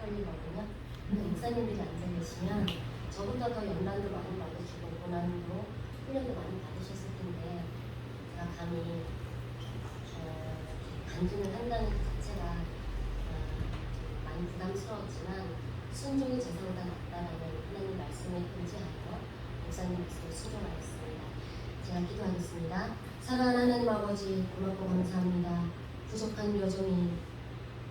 떨리거든요. 목사님들이 앉아 계시면 저보다 더 연단도 많이 받으시고 고난도 훈련도 많이 받으셨을 텐데 제가 감히 간증을 한다는 것 자체가 많이 부담스러웠지만 순종이 제사보다 낫다라는 하나님 말씀에 의지하여 목사님 말씀을 순종하였습니다. 제가 기도하겠습니다. 사랑하는 하나님 아버지, 고맙고 감사합니다. 부족한 여종이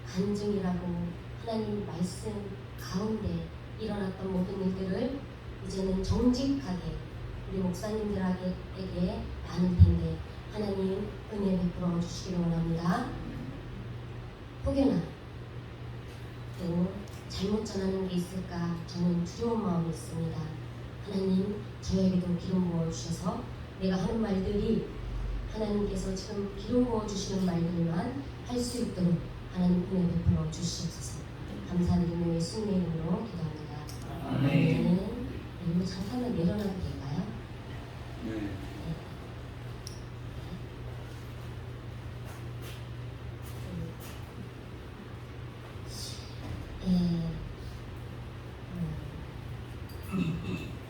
간증이라고 하나님 말씀 가운데 일어났던 모든 일들을 이제는 정직하게 우리 목사님들에게 나눌 텐데 하나님 은혜 베풀어 주시기를 원합니다. 혹여나 또 잘못 전하는 게 있을까 저는 두려운 마음이 있습니다. 하나님 저에게도 기름 부어 주셔서 내가 하는 말들이 하나님께서 지금 기름 부어 주시는 말들만 할 수 있도록 하나님 은혜 베풀어 주시옵소서. 감사드리며 예수님의 이름으로 기도합니다. 아멘. 이거 잠깐만 내려놔도 될까요? 네.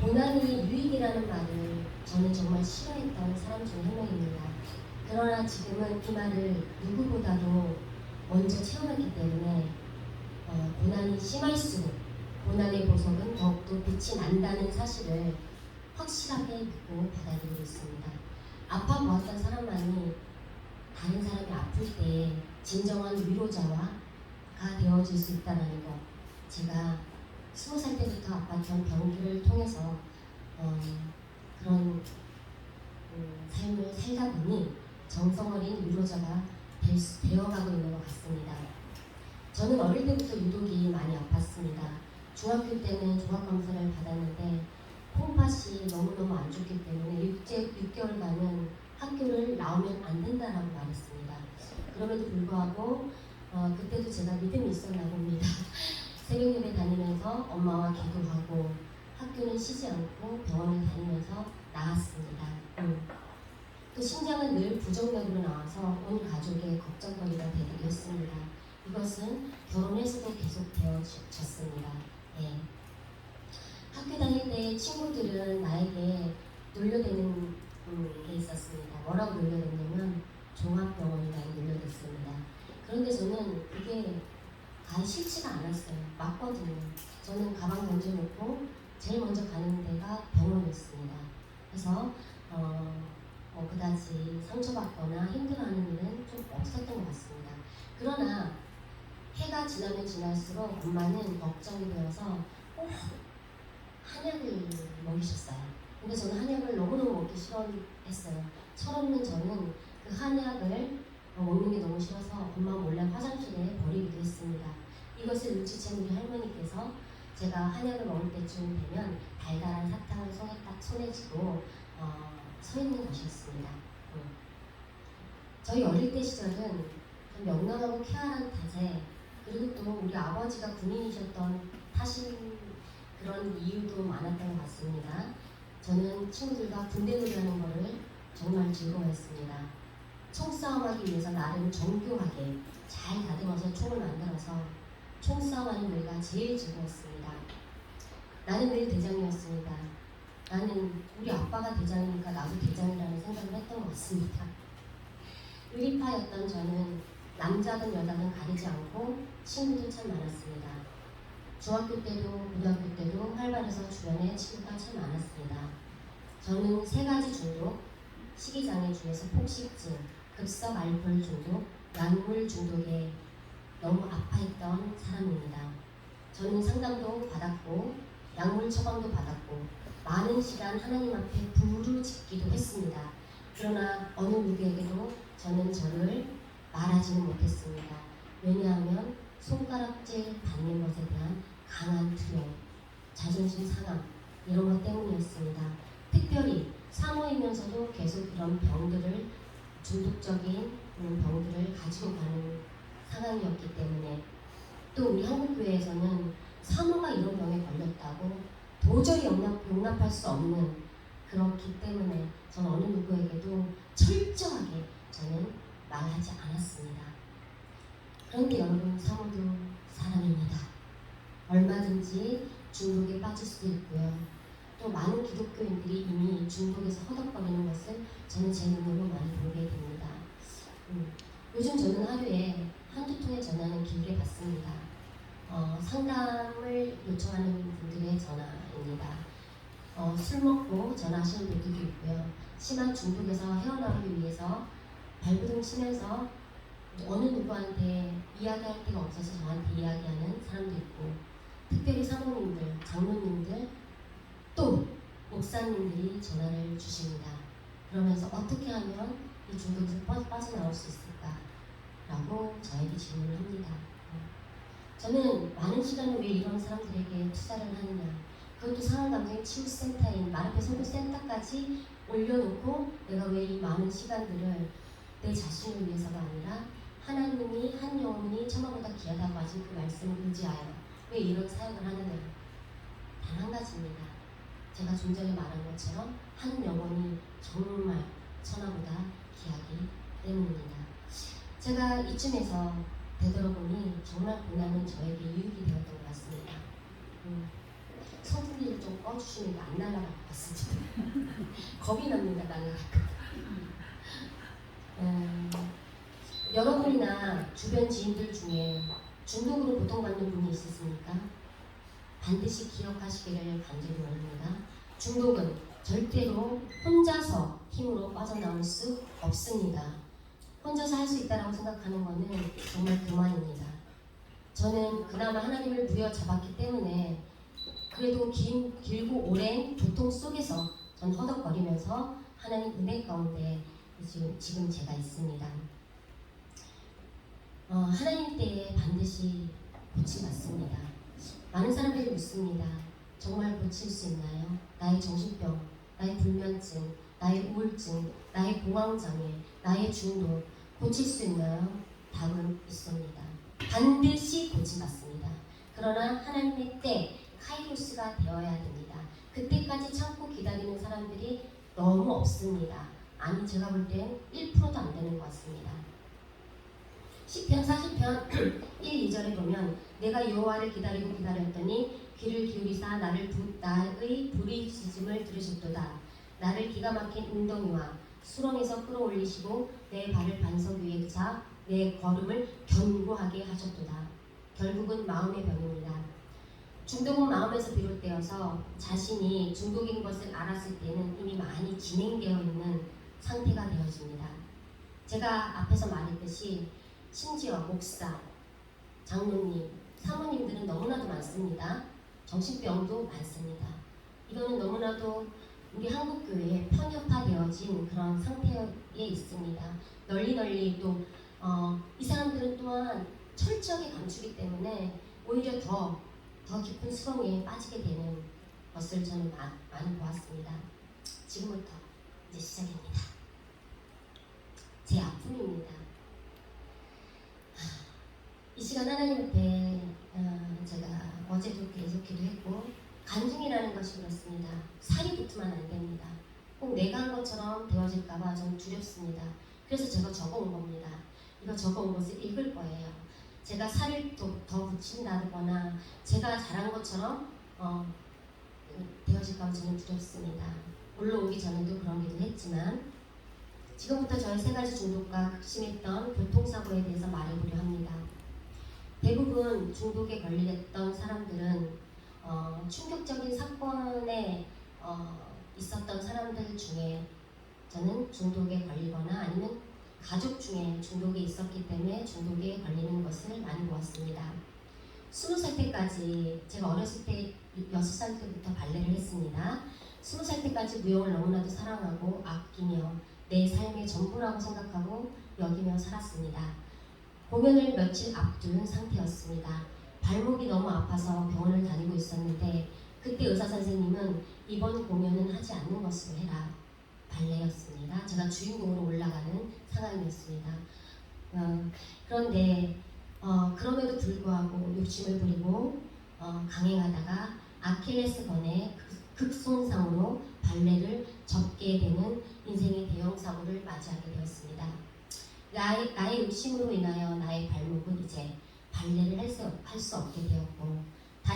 고난이 유익이라는 말을 저는 정말 싫어했던 사람 중 한 명입니다. 그러나 지금은 이 말을 누구보다도 먼저 체험했기 때문에 고난이 심할수록 고난의 보석은 더욱더 빛이 난다는 사실을 확실하게 믿고 받아들이고 있습니다. 아파 보았던 사람만이 다른 사람이 아플 때 진정한 위로자가 되어질 수 있다는 것, 제가 20살 때부터 아팠던 병기를 통해서 그런 삶을 살다 보니 정성어린 위로자가 되어가고 있는 것 같습니다. 저는 어릴 때부터 유독이 많이 아팠습니다. 중학교 때는 종합검사를 받았는데 콩팥이 너무너무 안 좋기 때문에 6개월간은 학교를 나오면 안 된다라고 말했습니다. 그럼에도 불구하고 그때도 제가 믿음이 있었나 봅니다. 새벽 예배 다니면서 엄마와 기도하고 학교는 쉬지 않고 병원을 다니면서 나왔습니다. 또 신장은 늘 부정맥으로 나와서 온 가족의 걱정거리가 되기도 했습니다. 이것은 결혼해서도 계속 되어졌습니다. 예. 학교 다닐 때 친구들은 나에게 놀려대는 게 있었습니다. 뭐라고 놀려댔냐면 종합병원이라고 놀려댔습니다. 그런데 저는 그게 가기 싫지가 않았어요. 맞거든요. 저는 가방 던져놓고 제일 먼저 가는 데가 병원이었습니다. 그래서 그다지 상처받거나 힘들어하는 일은 좀 없었던 것 같습니다. 그러나 해가 지나면 지날수록 엄마는 걱정이 되어서 꼭 한약을 먹이셨어요. 근데 저는 한약을 너무너무 먹기 싫어했어요. 철없는 저는 그 한약을 먹는 게 너무 싫어서 엄마 몰래 화장실에 버리기도 했습니다. 이것을 눈치챈 우리 할머니께서 제가 한약을 먹을 때쯤 되면 달달한 사탕을 손에 쥐고 서 있는 것이었습니다. 저희 어릴 때 시절은 좀 명랑하고 쾌활한 탓에, 그리고 또 우리 아버지가 군인이셨던 탓인 그런 이유도 많았던 것 같습니다. 저는 친구들과 군대 놀이하는 것을 정말 즐거워했습니다. 총싸움하기 위해서 나름 정교하게 잘 다듬어서 총을 만들어서 총싸움하는 놀이가 제일 즐거웠습니다. 나는 늘 대장이었습니다. 나는 우리 아빠가 대장이니까 나도 대장이라는 생각을 했던 것 같습니다. 의리파였던 저는 남자든 여자든 가리지 않고 친구도 참 많았습니다. 중학교 때도 고등학교 때도 활발해서 주변에 친구가 참 많았습니다. 저는 3가지 중독, 식이장애 중에서 폭식증, 급성 알코올 중독, 약물 중독에 너무 아파했던 사람입니다. 저는 상담도 받았고 약물 처방도 받았고 많은 시간 하나님 앞에 부르짖기도 했습니다. 그러나 어느 누구에게도 저는 저를 말하지는 못했습니다. 왜냐하면 손가락질 받는 것에 대한 강한 두려움, 자존심 상함, 이런 것 때문이었습니다. 특별히 사모이면서도 계속 그런 병들을, 중독적인 병들을 가지고 가는 상황이었기 때문에, 또 우리 한국교회에서는 사모가 이런 병에 걸렸다고 도저히 용납할 수 없는, 그렇기 때문에 저는 어느 누구에게도 철저하게 저는 말하지 않았습니다. 그런데 여러분, 사모도 사람입니다. 얼마든지 중독에 빠질 수도 있고요. 또 많은 기독교인들이 이미 중독에서 허덕거리는 것을 저는 제 눈으로 많이 보게 됩니다. 요즘 저는 하루에 한두 통의 전화는 기울여 받습니다. 상담을 요청하는 분들의 전화입니다. 술 먹고 전화하시는 분들도 있고요. 심한 중독에서 헤어나오기 위해서 발버둥 치면서 어느 누구한테 이야기할 데가 없어서 저한테 이야기하는 사람도 있고, 특별히 사모님들, 장로님들, 또 목사님들이 전화를 주십니다. 그러면서 어떻게 하면 이 중독에서 빠져나올 수 있을까? 라고 저에게 질문을 합니다. 저는 많은 시간을 왜 이런 사람들에게 투자를 하느냐, 그것도 상하감정 치유센터인 마르페 선교센터까지 올려놓고 내가 왜 이 많은 시간들을 내 자신을 위해서가 아니라 하나님이 한 영혼이 천하보다 귀하다고 하신 그 말씀을 의지하여 왜 이런 사역을 하느냐, 단 한 가지입니다. 제가 좀 전에 말한 것처럼 한 영혼이 정말 천하보다 귀하기 때문입니다. 제가 이쯤에서 되돌아보니 정말 고난은 저에게 유익이 되었던 것 같습니다. 선풍기를 좀 꺼주시는 게 안 날아갈 것 같습니다. 겁이 납니다, 날아갈까. 여러분이나 주변 지인들 중에 중독으로 고통받는 분이 있으십니까? 반드시 기억하시기를 간절히 원합니다. 중독은 절대로 혼자서 힘으로 빠져나올 수 없습니다. 혼자서 할 수 있다고 생각하는 것은 정말 그만입니다. 저는 그나마 하나님을 부여잡았기 때문에 그래도 길고 오랜 고통 속에서 전 허덕거리면서 하나님 은혜 가운데 지금 제가 있습니다. 하나님 때에 반드시 고침받습니다. 많은 사람들이 묻습니다. 정말 고칠 수 있나요? 나의 정신병, 나의 불면증, 나의 우울증, 나의 공황장애, 나의 중독 고칠 수 있나요? 답은 있습니다. 반드시 고침받습니다. 그러나 하나님의 때 카이로스가 되어야 됩니다. 그때까지 참고 기다리는 사람들이 너무 없습니다. 아니, 제가 볼 땐 1%도 안 되는 것 같습니다. 시편 40편 1, 2절에 보면 내가 여호와를 기다리고 기다렸더니 귀를 기울이사 나의 부르짖음을 들으셨도다. 나를 기가 막힌 웅덩이와 수렁에서 끌어올리시고 내 발을 반석 위에 두사 내 걸음을 견고하게 하셨도다. 결국은 마음의 병입니다. 중독은 마음에서 비롯되어서 자신이 중독인 것을 알았을 때는 이미 많이 진행되어 있는 상태가 되어집니다. 제가 앞에서 말했듯이 심지어 목사, 장로님, 사모님들은 너무나도 많습니다. 정신병도 많습니다. 이거는 너무나도 우리 한국교회에 편협화되어진 그런 상태에 있습니다. 널리 또 이 사람들은 또한 철저하게 감추기 때문에 오히려 더 깊은 수렁에 빠지게 되는 것을 저는 많이 보았습니다. 지금부터 이제 시작입니다. 제 아픔입니다. 이 시간 하나님 앞에 제가 어제도 계속 기도했고 간증이라는 것이 그렇습니다. 살이 붙으면 안 됩니다. 꼭 내가 한 것처럼 되어질까봐 저는 두렵습니다. 그래서 제가 적어온 겁니다. 이거 적어온 것을 읽을 거예요. 제가 살을 더 붙인다거나 제가 잘한 것처럼 되어질까봐 저는 두렵습니다. 올라오기 전에도 그런 기도 했지만 지금부터 저의 세 가지 중독과 극심했던 교통사고에 대해서 말해보려 합니다. 대부분 중독에 걸렸던 사람들은 충격적인 사건에 있었던 사람들 중에 저는 중독에 걸리거나 아니면 가족 중에 중독이 있었기 때문에 중독에 걸리는 것을 많이 보았습니다. 20살 때까지, 제가 어렸을 때 6살 때부터 발레를 했습니다. 20살 때까지 무용을 너무나도 사랑하고 아끼며 내 삶의 전부라고 생각하고 여기며 살았습니다. 공연을 며칠 앞둔 상태였습니다. 발목이 너무 아파서 병원을 다니고 있었는데 그때 의사 선생님은 이번 공연은 하지 않는 것으로 해라. 발레였습니다. 제가 주인공으로 올라가는 상황이었습니다. 그런데 그럼에도 불구하고 욕심을 부리고 강행하다가 아킬레스건의 극손상으로 발레를 접게 되는 인생의 대형 사고를 맞이하게 되었습니다. 나의 욕심으로 인하여 나의 발목은 이제 발레를 할 수 없게 되었고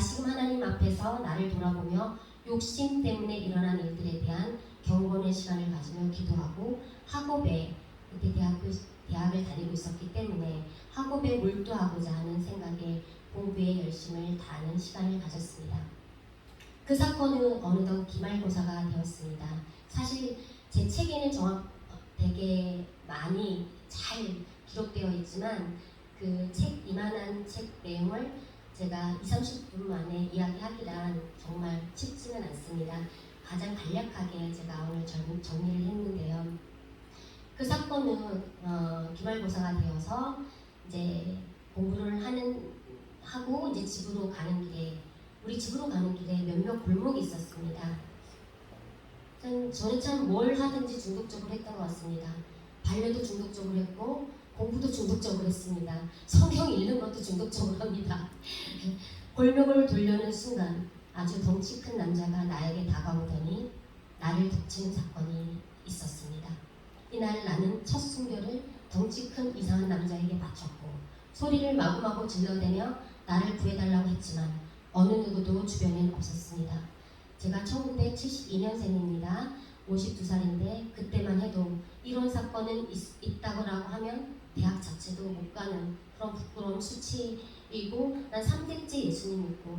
다시금 하나님 앞에서 나를 돌아보며 욕심 때문에 일어난 일들에 대한 경건의 시간을 가지며 기도하고 학업에 그때 대학을 다니고 있었기 때문에 학업에 몰두하고자 하는 생각에 공부에 열심을 다하는 시간을 가졌습니다. 그 사건은 어느덧 기말고사가 되었습니다. 사실 제 책에는 되게 많이 잘 기록되어 있지만 그 책 이만한 책 내용을 제가 20-30분 만에 이야기하기란 정말 쉽지는 않습니다. 가장 간략하게 제가 오늘 정리를 했는데요. 그 사건은 기말고사가 되어서 이제 공부를 하고 이제 집으로 가는 길에 우리 집으로 가는 길에 몇몇 골목이 있었습니다. 저는 참 뭘 하든지 중독적으로 했던 것 같습니다. 발레도 중독적으로 했고 공부도 중독적으로 했습니다. 성경 읽는 것도 중독적으로 합니다. 골목을 돌려는 순간 아주 덩치 큰 남자가 나에게 다가오더니 나를 덮치는 사건이 있었습니다. 이날 나는 첫 순결을 덩치 큰 이상한 남자에게 바쳤고 소리를 마구마구 질러대며 나를 구해달라고 했지만 어느 누구도 주변엔 없었습니다. 제가 1972년생입니다. 52살인데 그때만 해도 이런 사건은 있다고라고 하면 대학 자체도 못 가는 그런 부끄러운 수치이고 난 3대째 예수님 믿고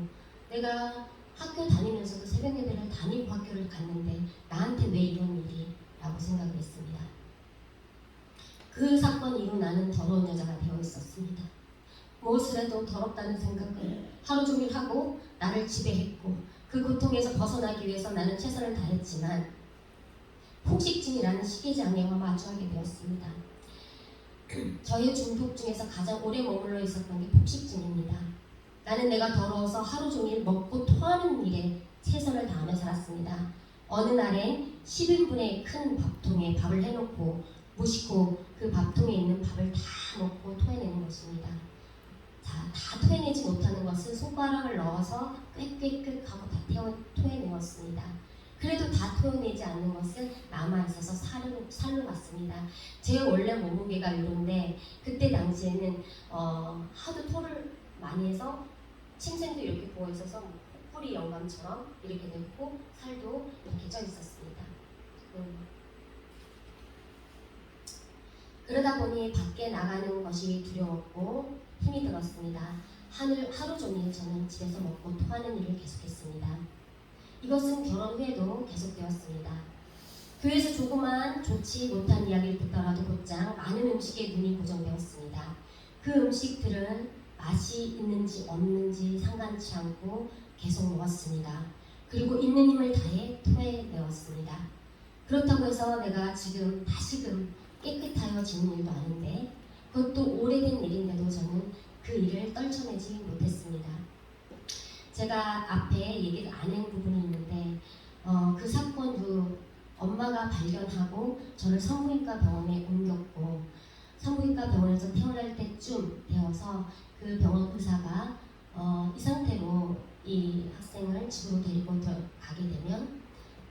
내가 학교 다니면서도 새벽 예배를 다니고 학교를 갔는데 나한테 왜 이런 일이? 라고 생각을 했습니다. 그 사건 이후 나는 더러운 여자가 되어 있었습니다. 무엇을 해도 더럽다는 생각을 하루 종일 하고 나를 지배했고 그 고통에서 벗어나기 위해서 나는 최선을 다했지만 폭식증이라는 시기장애와 마주하게 되었습니다. 저의 중독 중에서 가장 오래 머물러 있었던 게 폭식증입니다. 나는 내가 더러워서 하루 종일 먹고 토하는 일에 최선을 다하며 살았습니다. 어느 날엔 10인분의 큰 밥통에 밥을 해놓고 무심코 그 밥통에 있는 밥을 다 먹고 토해내는 것입니다. 자, 다 토해내지 못하는 것은 손가락을 넣어서 꽥꽥꽥 하고 다 토해내었습니다. 그래도 다 토해내지 않는 것은 남아있어서 살로 갔습니다. 제 원래 몸무게가 이런데 그때 당시에는 하도 토를 많이 해서 침샘도 이렇게 부어있어서 뿌리 영감처럼 이렇게 됐고 살도 이렇게 쪄 있었습니다. 그러다 보니 밖에 나가는 것이 두려웠고 힘이 들었습니다. 하루 종일 저는 집에서 먹고 토하는 일을 계속했습니다. 이것은 결혼 후에도 계속되었습니다. 교회에서 조그만 좋지 못한 이야기를 듣더라도 곧장 많은 음식에 눈이 고정되었습니다. 그 음식들은 맛이 있는지 없는지 상관치 않고 계속 먹었습니다. 그리고 있는 힘을 다해 토해내었습니다. 그렇다고 해서 내가 지금 다시금 깨끗하여지는 일도 아닌데 그것도 오래된 일인데도 저는 그 일을 떨쳐내지 못했습니다. 제가 앞에 얘기를 안 한 부분이 있는데 그 사건 후 엄마가 발견하고 저를 산부인과 병원에 옮겼고 산부인과 병원에서 태어날 때쯤 되어서 그 병원 의사가 이 상태로 이 학생을 집으로 데리고 가게 되면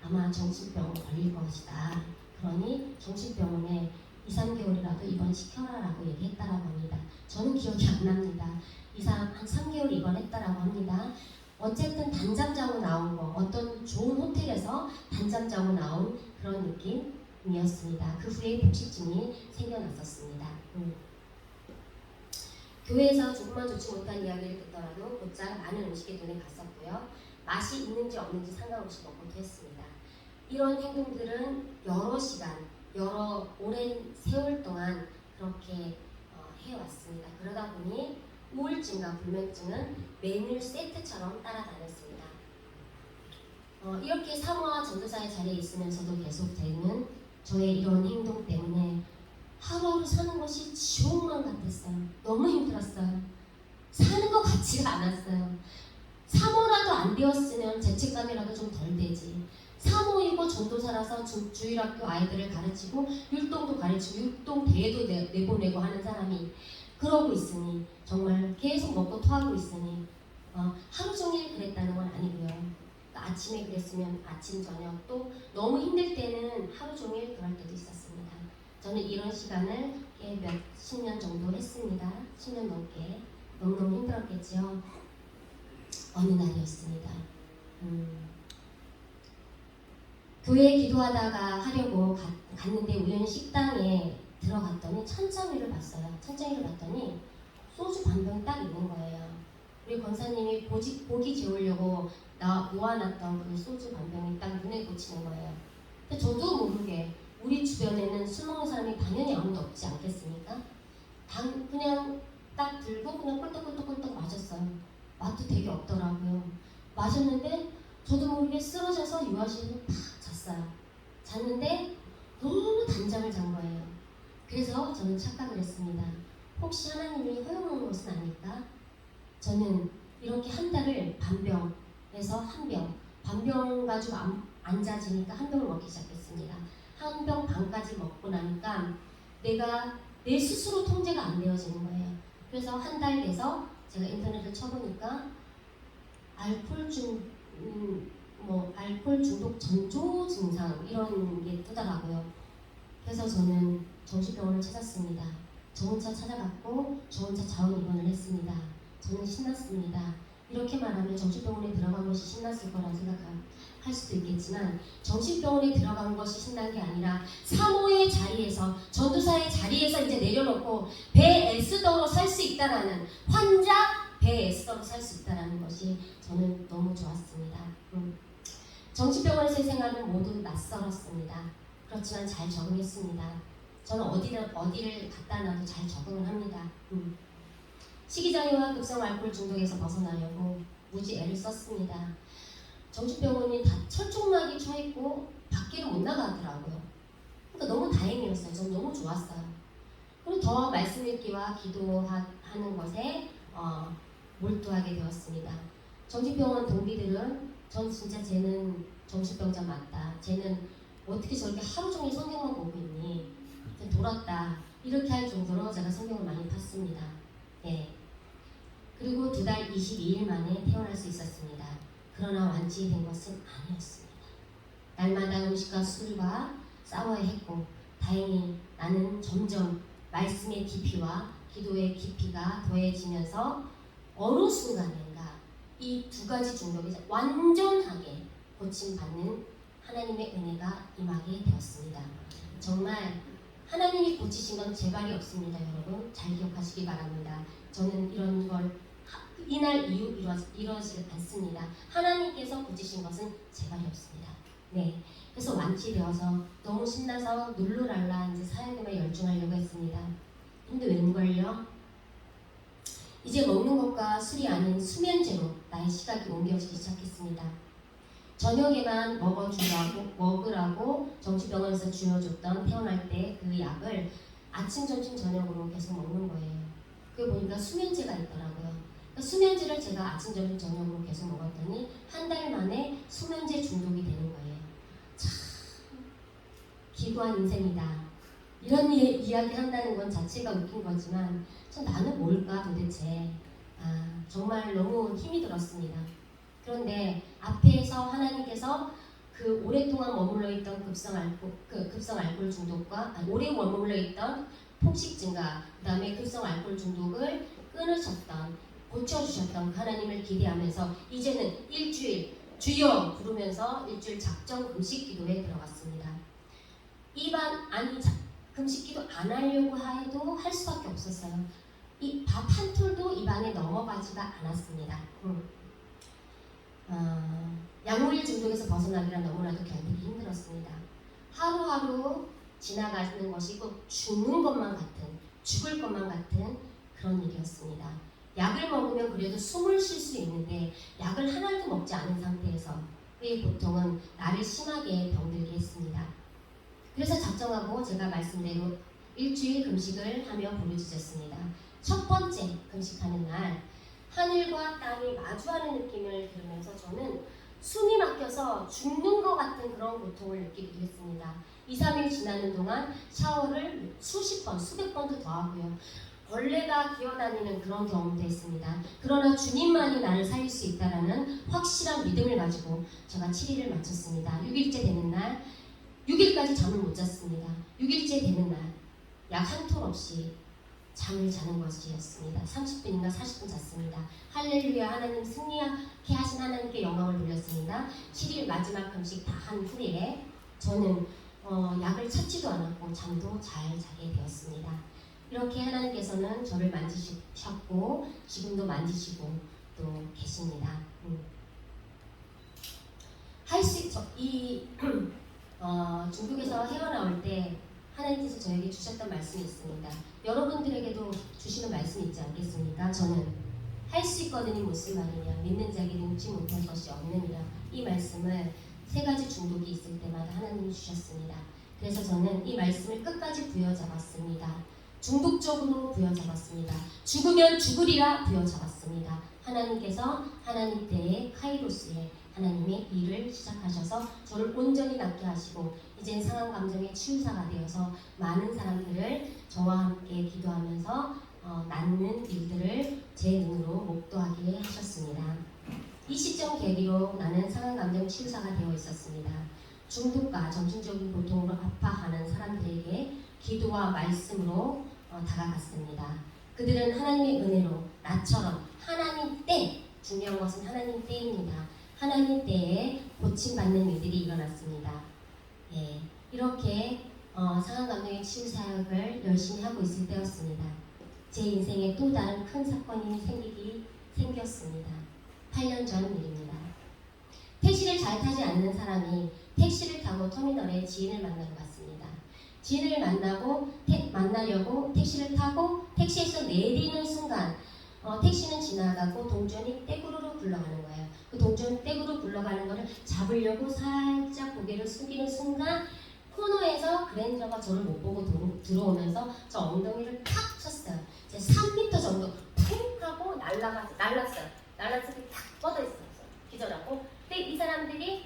아마 정신병 걸릴 것이다. 그러니 정신병원에 2-3개월이라도 입원시켜라라고 얘기했다라고 합니다. 저는 기억이 안 납니다. 한 3개월 입원했다라고 합니다. 어쨌든 단잠 자고 나온 거, 어떤 좋은 호텔에서 단잠 자고 나온 그런 느낌이었습니다. 그 후에 폭식증이 생겨났었습니다. 교회에서 조금만 좋지 못한 이야기를 듣더라도 곧장 많은 음식에 눈에 갔었고요. 맛이 있는지 없는지 상관없이 먹고 토했습니다. 이런 행동들은 여러 시간, 여러 오랜 세월 동안 그렇게 해왔습니다. 그러다 보니 우울증과 불면증은 메뉴 세트처럼 따라다녔습니다. 이렇게 사모와 전도사의 자리에 있으면서도 계속되는 저의 이런 행동 때문에 하루하루 사는 것이 지옥만 같았어요. 너무 힘들었어요. 사는 것 같지가 않았어요. 사모라도 안 되었으면 죄책감이라도 좀 덜 되지. 사모이고 전도사라서 주일학교 아이들을 가르치고 율동도 가르치고 율동 대회도 내보내고 하는 사람이 그러고 있으니 정말 계속 먹고 토하고 있으니 하루 종일 그랬다는 건 아니고요. 그러니까 아침에 그랬으면 아침 저녁 또 너무 힘들 때는 하루 종일 그럴 때도 있었습니다. 저는 이런 시간을 몇십 년 정도 했습니다. 10년 넘게. 너무너무 힘들었겠죠. 어느 날이었습니다. 교회에 기도하다가 하려고 갔는데 우연히 식당에 들어갔더니 찬장위를 봤어요. 찬장위를 봤더니 소주 반병이 딱 있는 거예요. 우리 권사님이 고기 재우려고 놓아놨던 그 소주 반병이 딱 눈에 꽂히는 거예요. 근데 저도 모르게 우리 주변에는 술 먹는 사람이 당연히 아무도 없지 않겠습니까? 그냥 딱 들고 그냥 꿀떡꿀떡꿀떡 마셨어요. 맛도 되게 없더라고요. 마셨는데 저도 모르게 쓰러져서 유아실에 팍 잤어요. 잤는데 너무 단잠을 잔 거예요. 그래서 저는 착각을 했습니다. 혹시 하나님이 허용하는 것은 아닐까? 저는 이렇게 한 달을 반병에서 한 병, 반병 가지고 안 자지니까 한 병을 먹기 시작했습니다. 한 병 반까지 먹고 나니까 내가 내 스스로 통제가 안 되어지는 거예요. 그래서 한 달 돼서 제가 인터넷을 쳐보니까 알코올 중독 전조 증상 이런 게 뜨더라고요. 그래서 저는 정신병원을 찾았습니다. 저 혼자 찾아갔고 저 혼자 자원 입원을 했습니다. 저는 신났습니다. 이렇게 말하면 정신병원에 들어간 것이 신났을 거라 생각할 수도 있겠지만 정신병원에 들어간 것이 신난 게 아니라 사모의 자리에서 전도사의 자리에서 이제 내려놓고 배 애쓰도록 살 수 있다라는 환자 배 애쓰도록 살 수 있다라는 것이 저는 너무 좋았습니다. 정신병원에서의 생활은 모두 낯설었습니다. 그렇지만 잘 적응했습니다. 저는 어디를 갖다 놔도 잘 적응을 합니다. 식이장애와 급성 알코올 중독에서 벗어나려고 무지 애를 썼습니다. 정신병원이 다 철쭉막이 쳐있고 밖에를 못 나가더라고요. 그러니까 너무 다행이었어요. 저는 너무 좋았어요. 그리고 더 말씀 읽기와 기도하는 것에 몰두하게 되었습니다. 정신병원 동기들은 전 진짜 쟤는 정신병자 맞다. 쟤는 어떻게 저렇게 하루 종일 성경만 보고 있니? 돌았다. 이렇게 할 정도로 제가 성경을 많이 팠습니다. 예. 그리고 2달 22일 만에 태어날 수 있었습니다. 그러나 완치된 것은 아니었습니다. 날마다 음식과 술과 싸워야 했고 다행히 나는 점점 말씀의 깊이와 기도의 깊이가 더해지면서 어느 순간인가 이 두 가지 중독이 완전하게 고침받는 하나님의 은혜가 임하게 되었습니다. 정말 하나님이 고치신 건 제 발이 없습니다. 여러분 잘 기억하시기 바랍니다. 저는 이런 걸 이날 이후 이루어지지 않습니다. 하나님께서 고치신 것은 제 발이 없습니다. 네, 그래서 완치되어서 너무 신나서 룰루랄라 이제 사역에만 열중하려고 했습니다. 근데 웬걸요? 이제 먹는 것과 술이 아닌 수면제로 나의 시각이 옮겨지기 시작했습니다. 저녁에만 먹으라고 정신병원에서 쥐어줬던 태어날 때 그 약을 아침, 점심, 저녁으로 계속 먹는 거예요. 그게 보니까 수면제가 있더라고요. 그러니까 수면제를 제가 아침, 점심, 저녁으로 계속 먹었더니 한 달 만에 수면제 중독이 되는 거예요. 참 기구한 인생이다. 이런 이야기 한다는 건 자체가 웃긴 거지만 나는 뭘까 도대체. 정말 너무 힘이 들었습니다. 그런데 앞에서 하나님께서 그 오랫동안 머물러 있던 급성 알코올 중독과 오래 머물러 있던 폭식 증가, 그 다음에 급성 알코올 중독을 끊으셨던, 고쳐주셨던 하나님을 기대하면서 이제는 일주일 주여 부르면서 일주일 작정 금식 기도에 들어갔습니다. 금식 기도 안 하려고 해도 할 수밖에 없었어요. 이 밥 한 톨도 입안에 넘어가지가 않았습니다. 약물 중독에서 벗어나기란 너무나도 견디기 힘들었습니다. 하루하루 지나가는 것이 꼭 죽을 것만 같은 그런 일이었습니다. 약을 먹으면 그래도 숨을 쉴 수 있는데 약을 하나도 먹지 않은 상태에서 그의 고통은 나를 심하게 병들게 했습니다. 그래서 작정하고 제가 말씀대로 일주일 금식을 하며 부르짖었습니다. 첫 번째 금식하는 날 하늘과 땅이 마주하는 느낌을 들으면서 저는 숨이 막혀서 죽는 것 같은 그런 고통을 느끼기도 했습니다. 2, 3일 지나는 동안 샤워를 수십 번, 수백 번도 더 하고요. 벌레가 기어다니는 그런 경험도 했습니다. 그러나 주님만이 나를 살릴 수 있다는 확실한 믿음을 가지고 제가 7일을 마쳤습니다. 6일째 되는 날 6일까지 잠을 못 잤습니다. 6일째 되는 날 약 한 톨 없이 잠을 자는 것이었습니다. 30분인가 40분 잤습니다. 할렐루야, 하나님 승리하게 하신 하나님께 영광을 돌렸습니다. 7일 마지막 금식 다 한 후에 저는 약을 찾지도 않았고 잠도 잘 자게 되었습니다. 이렇게 하나님께서는 저를 만지셨고 지금도 만지시고 또 계십니다. 중국에서 헤어나올 때 하나님께서 저에게 주셨던 말씀이 있습니다. 여러분들에게도 주시는 말씀이 있지 않겠습니까? 저는 할 수 있거든이 무슨 말이냐, 믿는 자에게 능치 못할 것이 없느니라. 이 말씀을 3가지 중독이 있을 때마다 하나님이 주셨습니다. 그래서 저는 이 말씀을 끝까지 부여잡았습니다. 중독적으로 부여잡았습니다. 죽으면 죽으리라 부여잡았습니다. 하나님께서 하나님 때의 카이로스에 하나님의 일을 시작하셔서 저를 온전히 낫게 하시고 이젠 상한 감정의 치유사가 되어서 많은 사람들을 저와 함께 기도하면서 낫는 일들을 제 눈으로 목도하게 하셨습니다. 이 시점 계기로 나는 상한 감정 치유사가 되어 있었습니다. 중독과 정신적인 고통으로 아파하는 사람들에게 기도와 말씀으로 다가갔습니다. 그들은 하나님의 은혜로 나처럼 하나님 때, 중요한 것은 하나님 때입니다. 하나님 때에 고침받는 일들이 일어났습니다. 예, 이렇게 상한 감정의 치유 사역을 열심히 하고 있을 때였습니다. 제 인생에 또 다른 큰 사건이 생겼습니다. 8년 전 일입니다. 택시를 잘 타지 않는 사람이 택시를 타고 터미널에 지인을 만나러 갔습니다. 지인을 만나려고 택시를 타고 택시에서 내리는 순간 택시는 지나가고 동전이 떼구르르 굴러가는 거예요. 그 동전이 떼구르르 굴러가는 거를 잡으려고 살짝 고개를 숙이는 순간 코너에서 그랜저가 저를 못 보고 들어오면서 저 엉덩이를 탁 쳤어요. 제 3m 정도 푹 하고 날랐어요. 날라서 탁 뻗어 있었어요. 기절하고. 근데 이 사람들이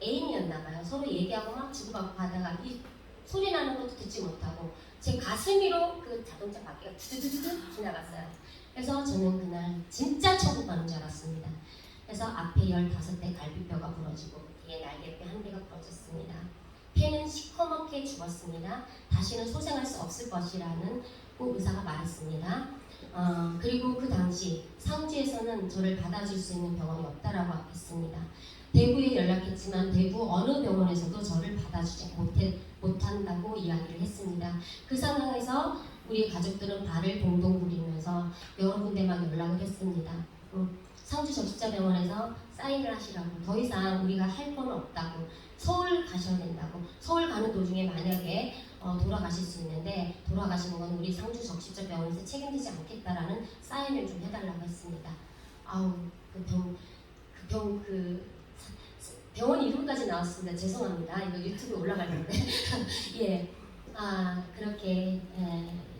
애인이었나봐요. 서로 얘기하고 막 주고받고 가다가 이 소리 나는 것도 듣지 못하고 제 가슴 위로 그 자동차 바퀴가 두두두두 지나갔어요. 그래서 저는 그날 진짜 천국 가는 줄 알았습니다. 그래서 앞에 15대 갈비뼈가 부러지고 뒤에 날개뼈 1개가 부러졌습니다. 폐는 시커멓게 죽었습니다. 다시는 소생할 수 없을 것이라는 꼭 의사가 말했습니다. 그리고 그 당시 상주에서는 저를 받아줄 수 있는 병원이 없다라고 했습니다. 대구에 연락했지만 대구 어느 병원에서도 저를 받아주지 못한다고 이야기를 했습니다. 그 상황에서 우리 가족들은 발을 동동 구리면서 여러 군데 막 연락을 했습니다. 상주 적십자병원에서 사인을 하시라고, 더 이상 우리가 할 건 없다고, 서울 가셔야 된다고, 서울 가는 도중에 만약에 돌아가실 수 있는데 돌아가시는 건 우리 상주 적십자병원에서 책임지지 않겠다라는 사인을 좀 해달라고 했습니다. 아우, 병원 이름까지 나왔습니다. 죄송합니다. 이거 유튜브에 올라갈 텐데. 예, 그렇게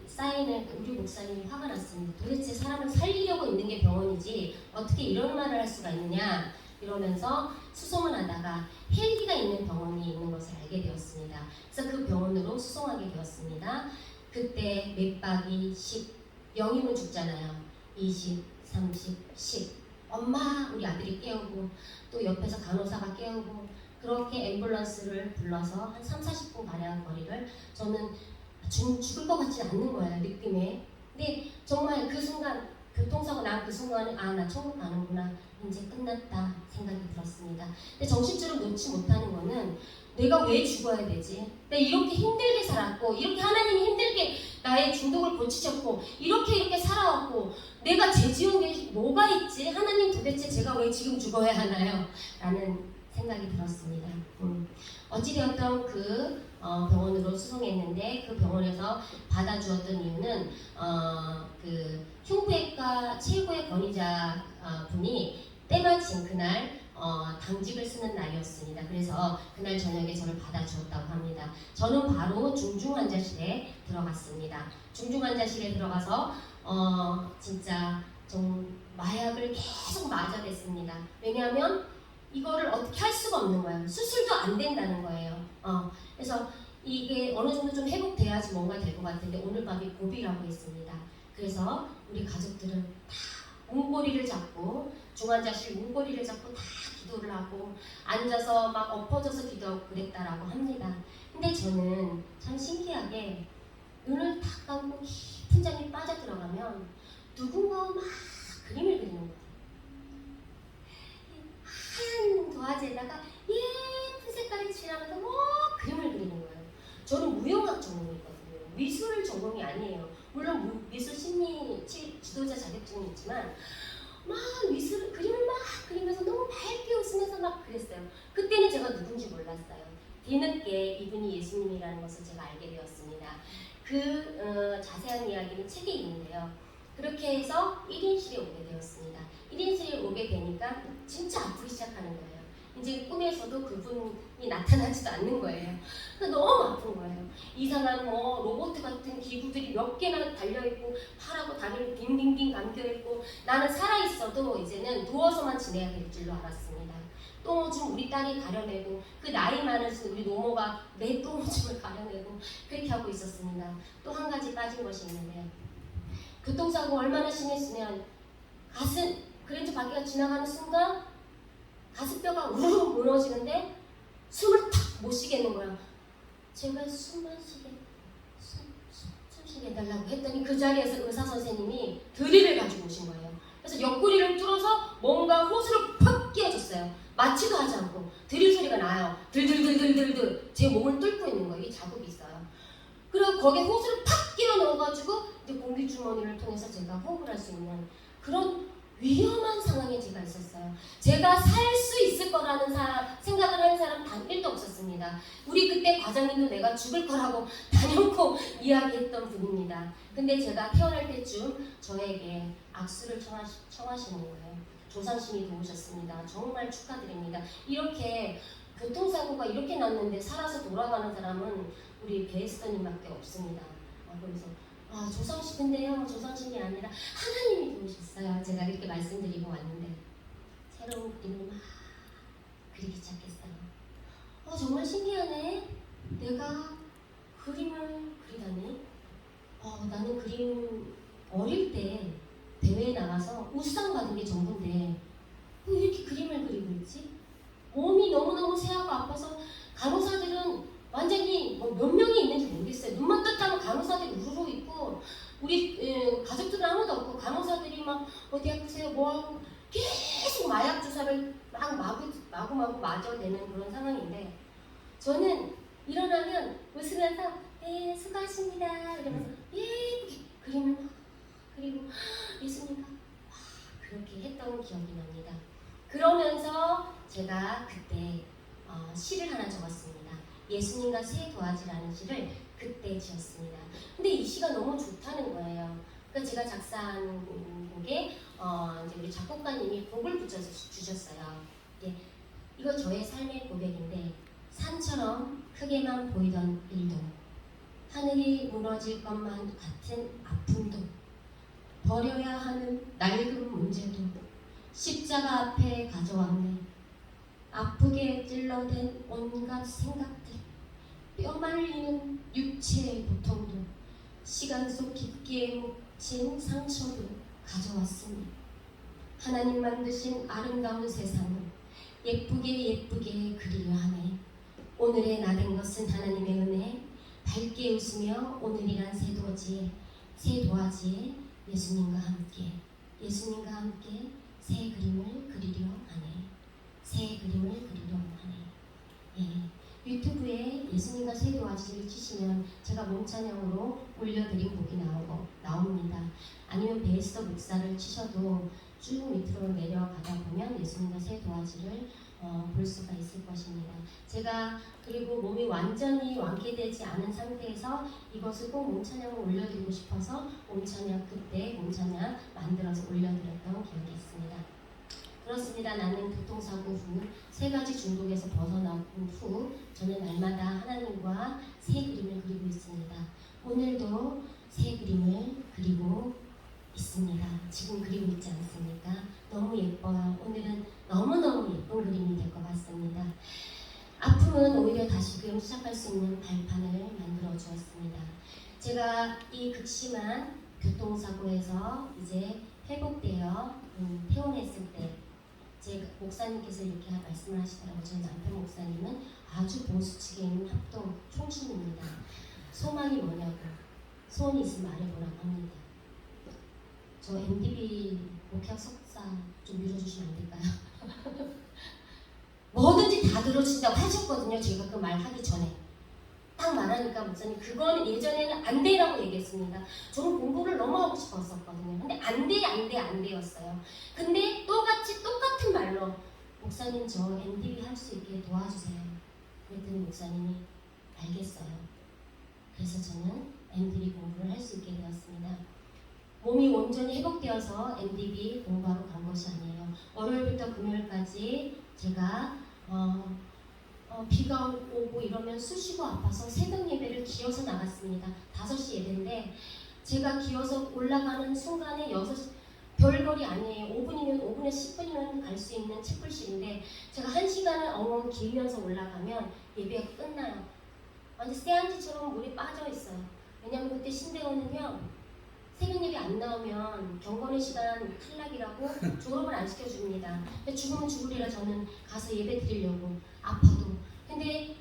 사인을 우리 목사님이 화가 났습니다. 도대체 사람을 살리려고 있는 게 병원이지 어떻게 이런 말을 할 수가 있느냐 이러면서 수송을 하다가 헬기가 있는 병원이 있는 것을 알게 되었습니다. 그래서 그 병원으로 수송하게 되었습니다. 그때 맥박이 10, 0이면 죽잖아요. 20, 30, 10. 엄마 우리 아들이 깨우고 또 옆에서 간호사가 깨우고 그렇게 앰뷸런스를 불러서 한 3, 40분 가량 거리를 저는 죽을 것 같지 않는 거예요, 느낌에. 근데 정말 그 순간 교통사고 난 그 순간에 나 천국 가는구나, 이제 끝났다 생각이 들었습니다. 근데 정신줄을 놓지 못하는 거는 내가 왜 죽어야 되지? 내가 이렇게 힘들게 살았고 이렇게 하나님이 힘들게 나의 중독을 고치셨고 이렇게 살아왔고 내가 죄 지은 게 뭐가 있지? 하나님 도대체 제가 왜 지금 죽어야 하나요? 라는 생각이 들었습니다. 어찌되었던 그 병원으로 수송했는데 그 병원에서 받아주었던 이유는 그 흉부외과 최고의 권위자 분이 때마침 그날 당직을 쓰는 날이었습니다. 그래서 그날 저녁에 저를 받아주었다고 합니다. 저는 바로 중증환자실에 들어갔습니다. 중증환자실에 들어가서 진짜 좀 마약을 계속 맞아댔습니다. 왜냐하면 이거를 어떻게 할 수가 없는 거예요. 수술도 안 된다는 거예요. 그래서 이게 어느 정도 좀 회복돼야지 뭔가 될 것 같은데 오늘 밤이 고비라고 했습니다. 그래서 우리 가족들은 다 문고리를 잡고 중환자실 문고리를 잡고 다 기도를 하고 앉아서 막 엎어져서 기도하고 그랬다라고 합니다. 근데 저는 참 신기하게 눈을 딱 감고 깊은 잠이 빠져들어가면 누군가 막 그림을 그리는 거예요. 하얀 도화지에다가 예쁜 색깔을 칠하면서 뭐 그림을 그리는 거예요. 저는 무용학 전공이거든요. 미술 전공이 아니에요. 물론 미술 심리 지도자 자격증이 있지만 막 미술 그림을 막 그리면서 너무 밝게 웃으면서 막 그랬어요. 그때는 제가 누군지 몰랐어요. 뒤늦게 이분이 예수님이라는 것을 제가 알게 되었습니다. 자세한 이야기는 책에 있는데요. 그렇게 해서 1인실에 오게 되었습니다. 1인실에 오게 되니까 진짜 아프기 시작하는 거예요. 이제 꿈에서도 그분이 나타나지도 않는 거예요. 너무 아픈 거예요. 이상한 로봇 같은 기구들이 몇 개나 달려있고 팔하고 다리를 빙빙빙 감겨있고 나는 살아있어도 이제는 누워서만 지내야 될 줄로 알았습니다. 똥오줌 우리 딸이 가려내고 그 나이 많으신 우리 노모가 내 똥오줌을 가려내고 그렇게 하고 있었습니다. 또 한 가지 빠진 것이 있는데요. 교통사고 얼마나 심했으면 그랜저 바퀴가 지나가는 순간 가슴뼈가 우르르 무너지는데 숨을 탁 못 쉬겠는 거야. 제가 숨만 쉬게 숨 쉬게 해달라고 했더니 그 자리에서 의사 선생님이 드릴을 가지고 오신 거예요. 그래서 옆구리를 뚫어서 뭔가 호수를 팍 끼워줬어요. 마취도 하지 않고 드릴 소리가 나요. 들들들들들들 제 몸을 뚫고 있는 거예요. 이 자국이 있어요. 그리고 거기에 호수를 팍 끼워 넣어가지고 이제 공기 주머니를 통해서 제가 호흡을 할 수 있는 그런 위험한 상황에 제가 있었어요. 제가 살 수 있을 거라는 생각을 하는 사람 단 1도 없었습니다. 우리 그때 과장님도 내가 죽을 거라고 단연코 이야기했던 분입니다. 근데 제가 태어날 때쯤 저에게 악수를 청하시는 거예요. 조상신이 도우셨습니다. 정말 축하드립니다. 이렇게 교통사고가 이렇게 났는데 살아서 돌아가는 사람은 우리 베이스터님밖에 없습니다. 그래서 조상신인데요. 조상신이 아니라 하나님이 도우셨어요. 제가 이렇게 말씀드리고 왔는데 새로운 그림을 막 그리기 시작했어요. 정말 신기하네. 내가 그림을 그리다니. 나는 그림 어릴 때 대회에 나가서 우수상 받은 게 전부인데 왜 이렇게 그림을 그리고 있지? 몸이 너무너무 새하고 아파서 간호사들은 완전히 몇 명이 있는지 모르겠어요. 눈만 떴다면 간호사들이 우르르 있고 우리 가족들은 아무도 없고 간호사들이 막 어디 아프세요 뭐하고 계속 마약 주사를 막 마구마구 맞아대는 그런 상황인데 저는 일어나면 웃으면서 수고하십니다 이러면서 예쁘게 그림을 막 그리고 예수님과 그렇게 했던 기억이 납니다. 그러면서 제가 그때 시를 하나 적었습니다. 예수님과 새 도화지라는 시를 그때 지었습니다. 근데 이 시가 너무 좋다는 거예요. 그러니까 제가 작사한 곡에 이제 우리 작곡가님이 곡을 붙여서 주셨어요. 이거 저의 삶의 고백인데 산처럼 크게만 보이던 일도 하늘이 무너질 것만 같은 아픔도 버려야 하는 낡은 문제도 십자가 앞에 가져왔네. 아프게 찔러댄 온갖 생각들 뼈 말리는 육체의 고통도 시간 속 깊게 묻힌 상처도 가져왔으니 하나님 만드신 아름다운 세상을 예쁘게 그리려 하네. 오늘의 나 된 것은 하나님의 은혜 밝게 웃으며 오늘이란 새 도화지에 예수님과 함께 새 그림을 그리려 하네. 새 그림을 그리려 하네. 유튜브에 예수님과 새 도화지를 치시면 제가 몸찬양으로 올려드린 곡이 나옵니다. 아니면 베이스터 목사를 치셔도 쭉 밑으로 내려가다 보면 예수님과 새 도화지를 볼 수가 있을 것입니다. 제가 그리고 몸이 완전히 완쾌되지 않은 상태에서 이것을 꼭 몸찬양을 올려드리고 싶어서 그때 몸찬양 만들어서 올려드렸던 기억이 있습니다. 그렇습니다. 나는 교통사고 후 3가지 중독에서 벗어난 후 저는 날마다 하나님과 새 그림을 그리고 있습니다. 오늘도 새 그림을 그리고 있습니다. 지금 그리고 있지 않습니까? 너무 예뻐요. 오늘은 너무너무 예쁜 그림이 될 것 같습니다. 아픔은 오히려 다시금 시작할 수 있는 발판을 만들어 주었습니다. 제가 이 극심한 교통사고에서 이제 회복되어 퇴원했을 때 제 목사님께서 이렇게 말씀을 하시더라고요. 저희 남편 목사님은 아주 보수 측에 있는 합동 총신입니다. 소망이 뭐냐고. 소원이 있으면 말해보라고 합니다. 저 MDB 목회학 석사 좀 밀어주시면 안 될까요? 뭐든지 다 들어준다고 하셨거든요. 제가 그 말 하기 전에. 딱 말하니까 목사님 그거는 예전에는 안 돼라고 얘기했습니다. 저는 공부를 너무 하고 싶었었거든요. 근데 안 돼, 안 돼, 안 돼였어요. 근데 똑같은 말로 목사님 저 MDB 할 수 있게 도와주세요. 그랬더니 목사님이 알겠어요. 그래서 저는 MDB 공부를 할 수 있게 되었습니다. 몸이 온전히 회복되어서 MDB 공부하러 간 것이 아니에요. 월요일부터 금요일까지 제가 비가 오고 이러면 쑤시고 아파서 새벽 예배를 기어서 나갔습니다. 5시 예배인데 제가 기어서 올라가는 순간에 6시 별거리 아니에요. 5분이면 5분에서 10분이면 갈 수 있는 채플실인데 제가 1시간을 엉엉 길면서 올라가면 예배가 끝나요. 완전 쇠한지처럼 물에 빠져 있어요. 왜냐면 그때 신대원은요 새벽 예배 안 나오면 경건의 시간 탈락이라고 졸업을 안 시켜줍니다. 죽으면 죽으리라 저는 가서 예배 드리려고 아파도. 근데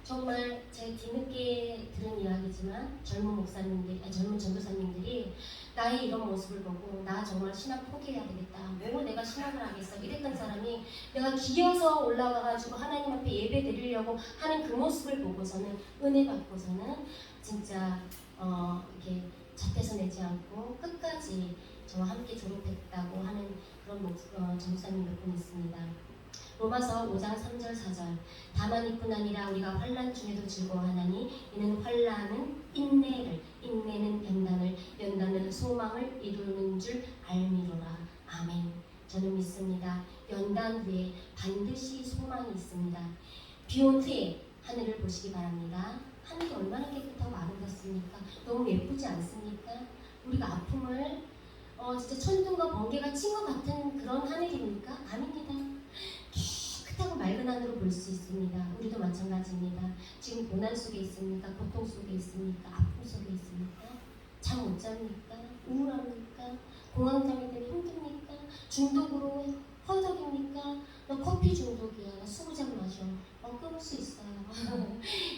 정말 제 뒤늦게 들은 이야기지만 젊은 전도사님들이 나의 이런 모습을 보고 나 정말 신학 포기해야 되겠다. 뭐 내가 신학을 하겠어. 이랬던 사람이 내가 기어서 올라가가지고 하나님 앞에 예배 드리려고 하는 그 모습을 보고서는 은혜 받고서는 진짜 이렇게 잣대서 내지 않고 끝까지 저와 함께 졸업했다고 하는 그런 전도사님 몇 분 있습니다. 로마서 5장 3절 4절 다만 이뿐 아니라 우리가 환난 중에도 즐거워하나니 이는 환난은 인내를 인내는 연단을 연단은 소망을 이루는 줄 알미로라. 아멘. 저는 믿습니다. 연단 후에 반드시 소망이 있습니다. 비온 후에 하늘을 보시기 바랍니다. 하늘이 얼마나 깨끗하고 아름답습니까? 너무 예쁘지 않습니까? 우리가 아픔을 진짜 천둥과 번개가 친 것 같은 그런 하늘입니까? 아닙니다. 깨끗하고 맑은 하늘을 볼 수 있습니다. 우리도 마찬가지입니다. 지금 고난 속에 있습니까? 고통 속에 있습니까? 아픔 속에 있습니까? 잠 못 잡니까? 우울합니까? 공황장애 때문에 힘듭니까? 중독으로 허덕입니까? 너 커피 중독이야. 나 수구장 마셔. 끊을 수 있어요.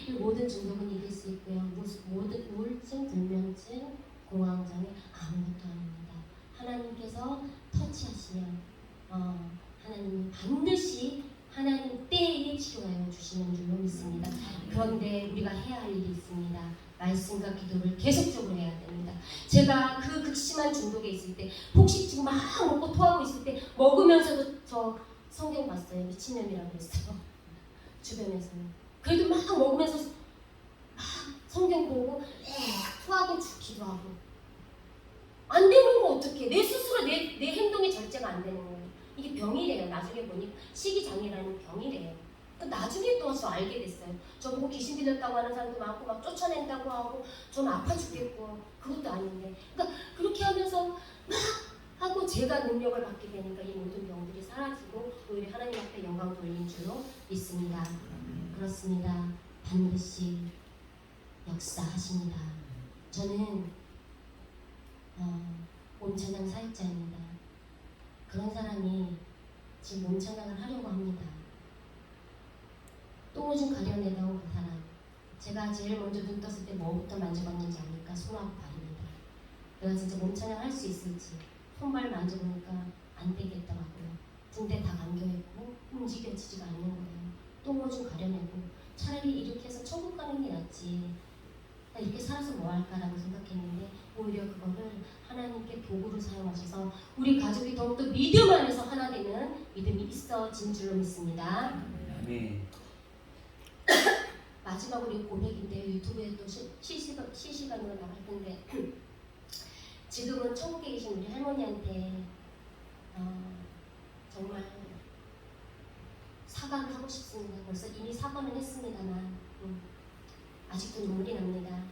이 모든 중독은 이길 수 있고요. 모든 우울증, 불면증, 공황장애 아무것도 아닙니다. 하나님께서 터치하시면 하나님이 반드시 하나님 때에 치료하여 주시는 줄로 믿습니다. 그런데 우리가 해야 할 일이 있습니다. 말씀과 기도를 계속적으로 해야 됩니다. 제가 그 극심한 중독에 있을 때 폭식증 막 먹고 토하고 있을 때 먹으면서도 저 성경 봤어요. 미친년이라고 했어요. 주변에서는. 그래도 막 먹으면서 막 성경 보고 토하고 죽기도 하고 안 되는 거 어떡해. 내 스스로 내 행동이 절제가 안 되는 거예요. 이게 병이래요. 나중에 보니 시기장애라는 병이래요. 나중에 또 와서 알게 됐어요. 저보고 귀신 들렸다고 하는 사람도 많고 막 쫓아낸다고 하고 전 아파 죽겠고 그것도 아닌데 그러니까 그렇게 하면서 막 하고 제가 능력을 받게 되니까 이 모든 병들이 사라지고 오히려 하나님 앞에 영광 돌린 줄로 믿습니다. 그렇습니다. 반드시 역사하십니다. 저는 몸찬양 사역자입니다. 그런 사람이 지금 몸찬양을 하려고 합니다. 똥을 좀 가려내던 그 사람. 제가 제일 먼저 눈 떴을 때 뭐부터 만져봤는지 아니까 손하고 발입니다. 내가 진짜 몸찬양 할 수 있을지 손발 만져보니까 안 되겠더라고요. 붕대 다 감겨있고 움직여지지가 않는 거예요. 똥을 좀 가려내고 차라리 이렇게 해서 천국 가는 게 낫지. 나 이렇게 살아서 뭐 할까라고 생각했는데 오히려 그거를 하나님께 도구로 사용하셔서 우리 가족이 더욱더 믿음 안에서 하나 되는 믿음이 있어진 줄로 믿습니다. 아멘. 마지막으로 고백인데 유튜브에 또 실시간으로 나갈 텐데 지금은 천국에 계신 우리 할머니한테 정말 사과를 하고 싶습니다. 벌써 이미 사과는 했습니다만 아직도 눈물이 납니다.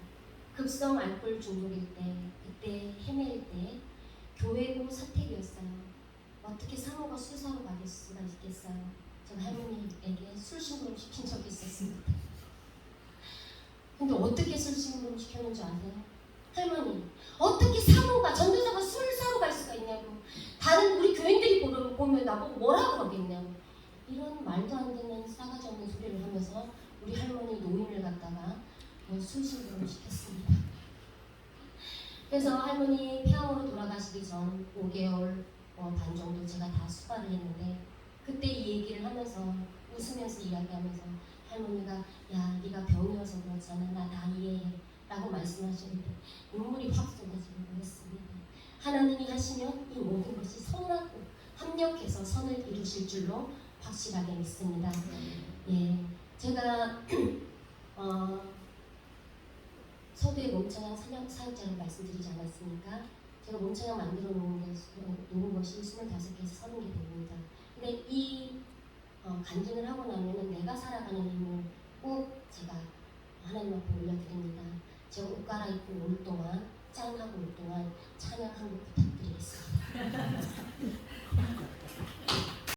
급성 알코올 중독일 때 그때 헤맬 때 교회고 사택이었어요. 어떻게 사모가 술 사러 가실 수가 있겠어요. 제가 할머니에게 술 심부름 시킨 적이 있었습니다. 근데 어떻게 술 심부름 시켰는지 아세요? 할머니, 어떻게 사모가 전도사가 술 사러 갈 수가 있냐고. 다른 우리 교인들이 보면 나보고 뭐라 그러겠냐고. 이런 말도 안 되는 싸가지 없는 소리를 하면서 우리 할머니 노인을 갖다가 술 심부름 시켰습니다. 그래서 할머니 폐암으로 돌아가시기 전 5개월 반 정도 제가 다 수발을 했는데 그때 이 얘기를 하면서 웃으면서 이야기하면서 할머니가 야 네가 병이어서 그렇잖아 나 다 이해해 라고 말씀하셨는데 눈물이 확 쏟아지고 그랬습니다. 하나님이 하시면 이 모든 것이 선하고 합력해서 선을 이루실 줄로 확실하게 믿습니다. 예, 제가 서두에 몸청양 사역자를 말씀드리지 않았습니까? 제가 몸청양 만들어 놓은 것이 25개에서 30개 됩니다. 근데 이 간증을 하고 나면은 내가 살아가는 힘을 꼭 제가 하나님 앞에 올려드립니다. 제가 옷 갈아입고 올 동안 짠하고 올 동안 찬양 한 곡 부탁드리겠습니다.